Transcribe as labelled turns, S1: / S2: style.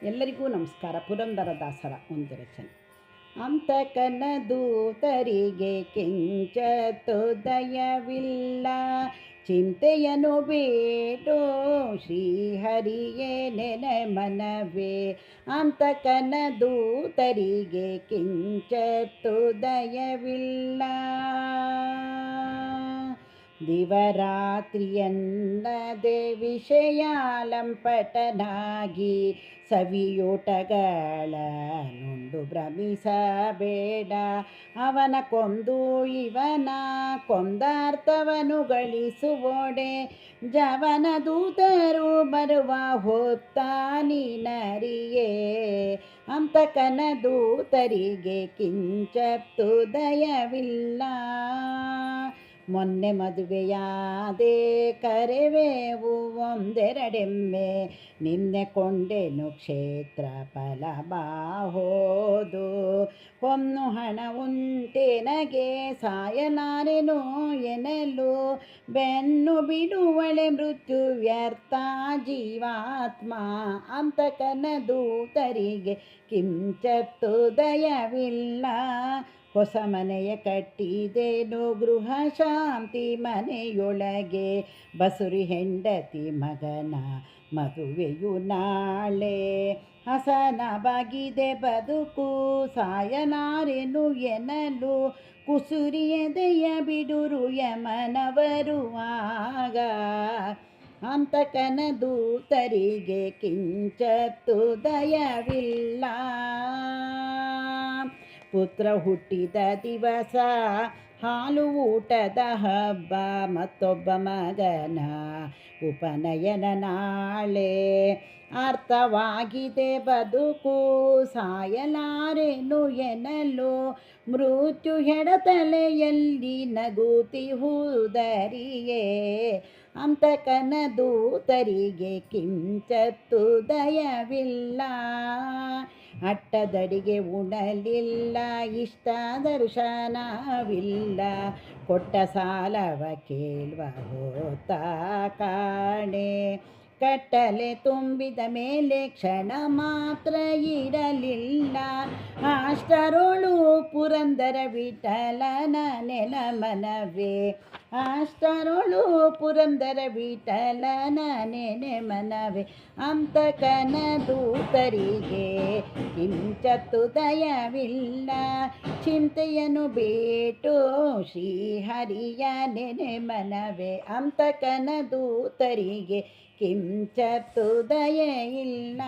S1: ಎಲ್ಲರಿಗೂ ನಮಸ್ಕಾರ. ಪುರಂದರದಾಸರ ಒಂದು ರಚನೆ. ಅಂತಕನ ದೂತರಿಗೆ ಕಿಂಚತ್ತು ದಯವಿಲ್ಲ, ಚಿಂತೆಯನ್ನು ಬೇಟೋ ಶ್ರೀಹರಿಯೇ ನೆನೆ ಮನವೇ. ಅಂತಕನ ದೂತರಿಗೆ ಕಿಂಚತ್ತು ದಯವಿಲ್ಲ, ದಿವರಾತ್ರಿಯನ್ನದೆ ವಿಷಯಾಲಂಪಟನಾಗಿ ಸವಿಯೂಟಗಳ ನುಂಡು ಭ್ರಮಿಸಬೇಡ. ಅವನ ಕೊಂದು ಇವನ ಕೊಂದಾರ್ಥವನು ಗಳಿಸುವೋಡೆ, ಜವನ ದೂತರು ಬರುವ ಹೊತ್ತ ನೀನರಿಯೇ. ಅಂತಕನ ದೂತರಿಗೆ ಕಿಂಚತ್ತು ದಯವಿಲ್ಲ, ಮೊನ್ನೆ ಮದುವೆಯಾದೆ ಕರೆವೆವು ಒಂದೆರಡೆಮ್ಮೆ, ನಿನ್ನೆ ಕೊಂಡೆನು ಕ್ಷೇತ್ರ ಫಲ ಬಾಹೋದು. ಹೊನ್ನು ಹಣ ಉಂಟೆನಗೆ ಸಾಯಲಾರೆನು ಎನ್ನಲು, ಬೆನ್ನು ಬಿಡುವಳೆ ಮೃತ್ಯು ವ್ಯರ್ಥ ಜೀವಾತ್ಮ. ಅಂತಕನ ದೂತರಿಗೆ ಕಿಂಚತ್ತು ದಯವಿಲ್ಲ, ಹೊಸ ಮನೆಯ ಕಟ್ಟಿದೇನು ಗೃಹ ಶಾಂತಿ ಮನೆಯೊಳಗೆ, ಬಸುರಿ ಹೆಂಡತಿ ಮಗನ ಮದುವೆಯು ನಾಳೆ. ಹಸನವಾಗಿದೆ ಬದುಕು ಸಾಯಲಾರೆನು ಎನ್ನಲು, ಕುಸುರಿಯದೆಯ ಬಿಡುರು ಯಮನ ಬರುವಾಗ. ಅಂತಕನ ದೂತರಿಗೆ ಕಿಂಚತ್ತು ದಯವಿಲ್ಲ, ಪುತ್ರ ಹುಟ್ಟಿದ ದಿವಸ ಹಾಲು ಊಟದ ಹಬ್ಬ, ಮತ್ತೊಬ್ಬ ಮಗನ ಉಪನಯನ ನಾಳೆ. ಅರ್ಥವಾಗಿದೆ ಬದುಕು ಸಾಯಲಾರೆನು ಎನ್ನಲು, ಮೃತ್ಯು ಹೆಡತಲೆಯಲ್ಲಿ ನಗುತ್ತಿಹುದರಿಯೇ. ಅಂತಕನ ದೂತರಿಗೆ ಕಿಂಚತ್ತು ದಯವಿಲ್ಲ, ಅಟ್ಟದಡಿಗೆ ಉಣಲಿಲ್ಲ ಇಷ್ಟ ದರ್ಶನವಿಲ್ಲ, ಕೊಟ್ಟ ಸಾಲವ ಕೇಳುವ ಹೋತ ಕಾಣೆ. ಕಟ್ಟಲೆ ತುಂಬಿದ ಮೇಲೆ ಕ್ಷಣ ಮಾತ್ರ ಇರಲಿಲ್ಲ, ಅಷ್ಟರೊಳು ಪುರಂದರ ವಿಠಲನ ನೆಲ ಮನವೇ. ಅಷ್ಟರೊಳು ಪುರಂದರ ವಿಠಲನ ನೆನೆ ಮನವೇ. ಅಂತಕನ ದೂತರಿಗೆ ಕಿಂಚತ್ತು ದಯವಿಲ್ಲ, ಚಿಂತೆಯನ್ನು ಬೇಟೋ ಶ್ರೀಹರಿಯ ನೆನೆ ಮನವೇ. ಅಂತಕನ ದೂತರಿಗೆ ಕಿಂಚತ್ತು ದಯೆಯಿಲ್ಲ.